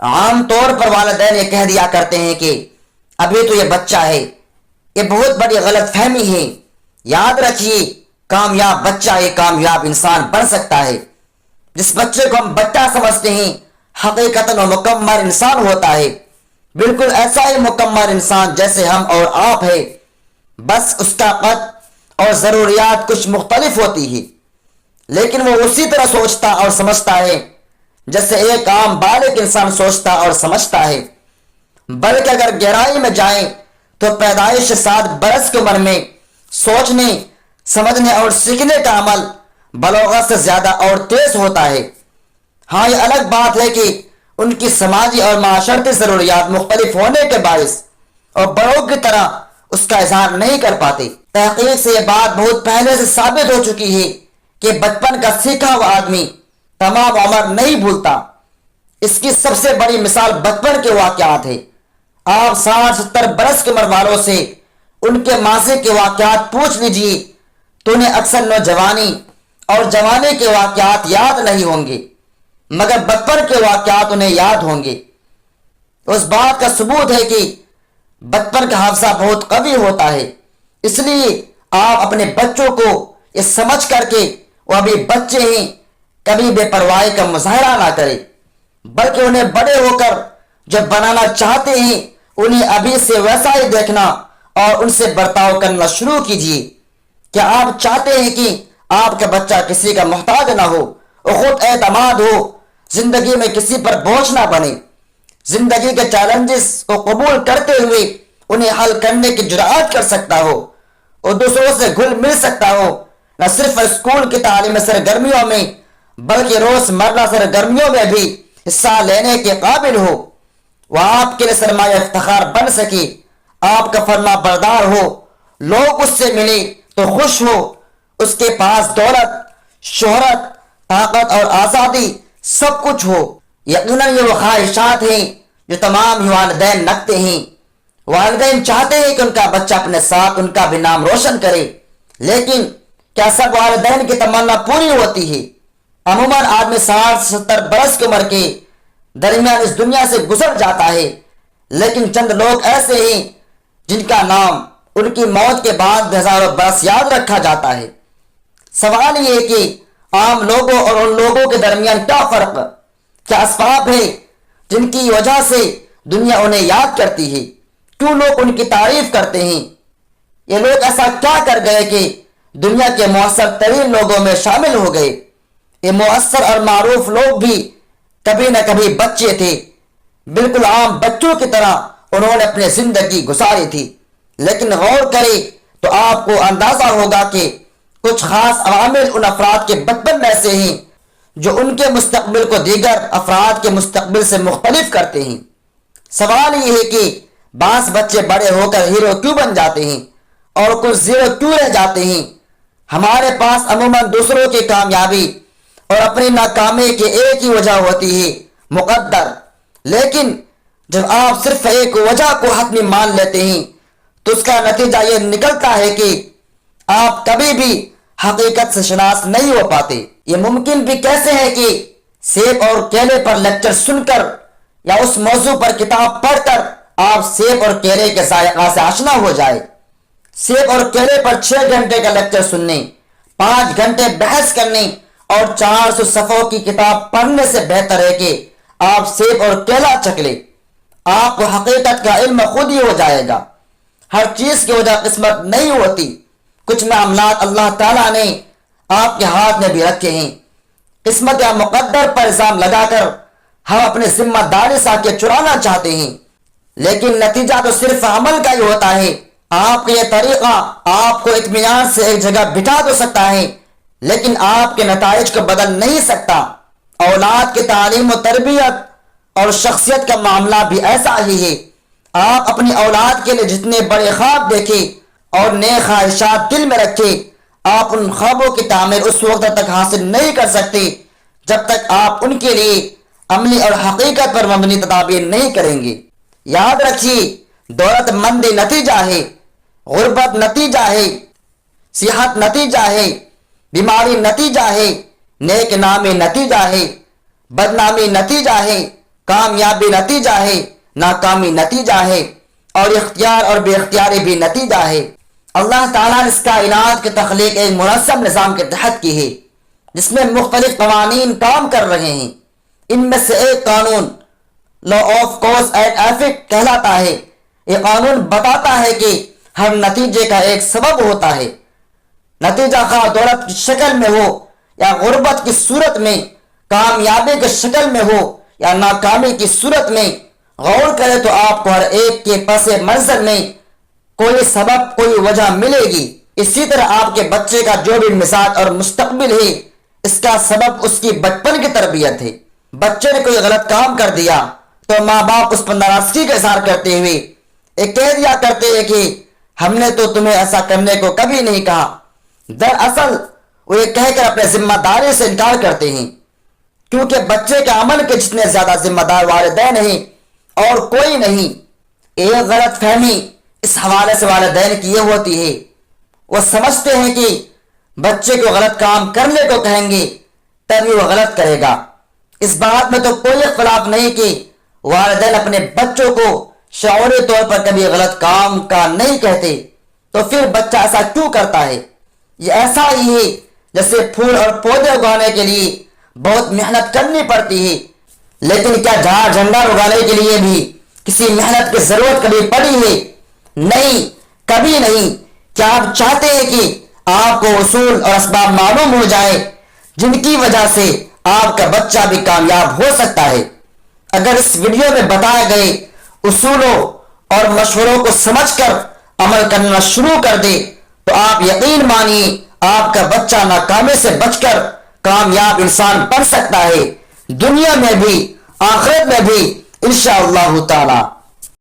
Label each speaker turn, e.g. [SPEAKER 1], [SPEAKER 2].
[SPEAKER 1] عام طور پر والدین یہ کہہ دیا کرتے ہیں کہ ابھی تو یہ بچہ ہے. یہ بہت بڑی غلط فہمی ہے. یاد رکھیے، کامیاب بچہ ایک کامیاب انسان بن سکتا ہے. جس بچے کو ہم بچہ سمجھتے ہیں حقیقتاً وہ مکمل انسان ہوتا ہے. بالکل ایسا ہی مکمل انسان جیسے ہم اور آپ ہے، بس اس کا قد اور ضروریات کچھ مختلف ہوتی ہے، لیکن وہ اسی طرح سوچتا اور سمجھتا ہے جیسے ایک عام بالغ انسان سوچتا اور سمجھتا ہے. بلکہ اگر گہرائی میں جائیں تو پیدائش سے 7 برس کی عمر میں سوچنے، سمجھنے اور سیکھنے کا عمل بلوغت سے زیادہ اور تیز ہوتا ہے. ہاں، یہ الگ بات ہے کہ ان کی سماجی اور معاشرتی ضروریات مختلف ہونے کے باعث اور بڑوں کی طرح اس کا اظہار نہیں کر پاتے. تحقیق سے یہ بات بہت پہلے سے ثابت ہو چکی ہے کہ بچپن کا سیکھا ہوا آدمی تمام عمر نہیں بھولتا. اس کی سب سے بڑی مثال بچپن کے واقعات ہے. آپ 60-70 برس کی عمر والوں سے ان کے ماضی کے واقعات پوچھ لیجئے تو انہیں اکثر نوجوانی اور جوانی کے واقعات یاد نہیں ہوں گے، مگر بچپن کے واقعات انہیں یاد ہوں گے. اس بات کا ثبوت ہے کہ بچپن کا حافظہ بہت قوی ہوتا ہے. اس لیے آپ اپنے بچوں کو یہ سمجھ کر کے وہ ابھی بچے ہیں کبھی بے پرواہی کا مظاہرہ نہ کرے، بلکہ انہیں بڑے ہو کر جو بنانا چاہتے ہیں انہیں ابھی سے ویسا ہی دیکھنا اور ان سے برتاؤ کرنا شروع کیجیے. کیا آپ چاہتے ہیں کہ آپ کا بچہ کسی کا محتاج نہ ہو، وہ خود اعتماد ہو، زندگی میں کسی پر بوجھ نہ بنے، زندگی کے چیلنجز کو قبول کرتے ہوئے انہیں حل کرنے کی جرأت کر سکتا ہو، اور دوسروں سے گھل مل سکتا ہو، نہ صرف اسکول کی تعلیمی سرگرمیوں میں بلکہ روزمرہ سرگرمیوں میں بھی حصہ لینے کے قابل ہو، وہ آپ کے لیے سرمایہ افتخار بن سکے، آپ کا فرما بردار ہو، لوگ اس سے ملے تو خوش ہو، اس کے پاس دولت، شہرت، طاقت اور آزادی سب کچھ ہو. یقیناً یہ وہ خواہشات ہیں جو تمام ہی والدین رکھتے ہیں. والدین چاہتے ہیں کہ ان کا بچہ اپنے ساتھ ان کا بھی نام روشن کرے، لیکن کیا سب والدین کی تمنا پوری ہوتی ہے؟ عموماً آدمی 60-70 برس کی عمر کے درمیان اس دنیا سے گزر جاتا ہے، لیکن چند لوگ ایسے ہیں جن کا نام ان کی موت کے بعد ہزاروں برس یاد رکھا جاتا ہے. سوال یہ ہے کہ عام لوگوں اور ان لوگوں کے درمیان کیا فرق، کیا اسباب ہے جن کی وجہ سے دنیا انہیں یاد کرتی ہے؟ کیوں لوگ ان کی تعریف کرتے ہیں؟ یہ لوگ ایسا کیا کر گئے کہ دنیا کے مؤثر ترین لوگوں میں شامل ہو گئے؟ یہ مؤثر اور معروف لوگ بھی کبھی نہ کبھی بچے تھے، بالکل عام بچوں کی طرح انہوں نے اپنی زندگی گزاری تھی. لیکن غور کرے تو آپ کو اندازہ ہوگا کہ کچھ خاص عوامل ان افراد کے بچپن میں سے ہیں جو ان کے مستقبل کو دیگر افراد کے مستقبل سے مختلف کرتے ہیں. سوال یہ ہے کہ بعض بچے بڑے ہو کر ہیرو کیوں بن جاتے ہیں اور کچھ زیرو کیوں رہ جاتے ہیں؟ ہمارے پاس عموماً دوسروں کی کامیابی اور اپنی ناکامی کی ایک ہی وجہ ہوتی ہے، مقدر. لیکن جب آپ صرف ایک وجہ کو حتمی مان لیتے ہیں تو اس کا نتیجہ یہ نکلتا ہے کہ آپ کبھی بھی حقیقت سے شناس نہیں ہو پاتے. یہ ممکن بھی کیسے ہے کہ سیب اور کیلے پر لیکچر سن کر یا اس موضوع پر کتاب پڑھ کر آپ سیب اور کیلے کے ذائقہ سے آشنا ہو جائے؟ سیب اور کیلے پر 6 گھنٹے کا لیکچر سننے، 5 گھنٹے بحث کرنے اور 400 صفحوں کی کتاب پڑھنے سے بہتر ہے کہ آپ سیب اور کیلا چکھ لیں. آپ کو حقیقت کا علم خود ہی ہو جائے گا. ہر چیز کی وجہ قسمت نہیں ہوتی. کچھ معاملات اللہ تعالیٰ نے آپ کے ہاتھ میں بھی رکھے ہیں. قسمت یا مقدر پر الزام لگا کر ہم اپنے ذمہ داری سے آگے چرانا چاہتے ہیں، لیکن نتیجہ تو صرف عمل کا ہی ہوتا ہے. آپ کا یہ طریقہ آپ کو اطمینان سے ایک جگہ بٹھا تو سکتا ہے، لیکن آپ کے نتائج کو بدل نہیں سکتا. اولاد کی تعلیم و تربیت اور شخصیت کا معاملہ بھی ایسا ہی ہے. آپ اپنی اولاد کے لیے جتنے بڑے خواب دیکھیں اور نیک خواہشات دل میں رکھیں، آپ ان خوابوں کی تعمیر اس وقت تک حاصل نہیں کر سکتے جب تک آپ ان کے لیے عملی اور حقیقت پر مبنی تدابیر نہیں کریں گے. یاد رکھیے، دولت مندی نتیجہ ہے، غربت نتیجہ ہے، صحت نتیجہ ہے، بیماری نتیجہ ہے، نیک نامی نتیجہ ہے، بدنامی نتیجہ ہے، کامیابی نتیجہ ہے، ناکامی نتیجہ ہے، اور اختیار اور بے اختیاری بھی نتیجہ ہے۔ اللہ تعالیٰ نے اس کائنات کی تخلیق ایک منظم نظام کے تحت کی ہے، جس میں مختلف قوانین کام کر رہے ہیں۔ ان میں سے ایک قانون law of cause and effect کہلاتا ہے۔ یہ قانون بتاتا ہے کہ ہر نتیجے کا ایک سبب ہوتا ہے۔ نتیجہ خواہ دولت کی شکل میں ہو یا غربت کی صورت میں، کامیابی کی شکل میں ہو یا ناکامی کی صورت میں، غور کرے تو آپ کو ہر ایک کے پس منظر میں کوئی سبب، کوئی وجہ ملے گی۔ اسی طرح آپ کے بچے کا جو بھی مزاج اور مستقبل ہے، اس کا سبب اس کی بچپن کی تربیت ہے۔ بچے نے کوئی غلط کام کر دیا تو ماں باپ اس پر ناراضگی کا اظہار کرتے ہوئے یہ کہہ دیا کرتے ہیں کہ ہم نے تو تمہیں ایسا کرنے کو کبھی نہیں کہا۔ دراصل وہ یہ کہہ کر اپنے ذمہ داری سے انکار کرتے ہیں، کیونکہ بچے کے عمل کے جتنے زیادہ ذمہ دار والدین ہیں اور کوئی نہیں۔ ایک غلط فہمی اس حوالے سے والدین کی یہ ہوتی ہے، وہ سمجھتے ہیں کہ بچے کو غلط کام کرنے کو کہیں گے تبھی وہ غلط کرے گا۔ اس بات میں تو کوئی اختلاف نہیں کہ والدین اپنے بچوں کو شعوری طور پر کبھی غلط کام کا نہیں کہتے، تو پھر بچہ ایسا کیوں کرتا ہے؟ یہ ایسا ہی ہے جیسے پھول اور پودے اگانے کے لیے بہت محنت کرنی پڑتی ہے، لیکن کیا جھاڑ جھنڈا اگانے کے لیے بھی کسی محنت کی ضرورت کبھی پڑی ہے؟ نہیں، کبھی نہیں۔ کیا آپ چاہتے ہیں کہ آپ کو اصول اور اسباب معلوم ہو جائے جن کی وجہ سے آپ کا بچہ بھی کامیاب ہو سکتا ہے؟ اگر اس ویڈیو میں بتائے گئے اصولوں اور مشوروں کو سمجھ کر عمل کرنا شروع کر دے تو آپ یقین مانیے آپ کا بچہ ناکامی سے بچ کر کامیاب انسان بن سکتا ہے، دنیا میں بھی آخرت میں بھی انشاءاللہ تعالی۔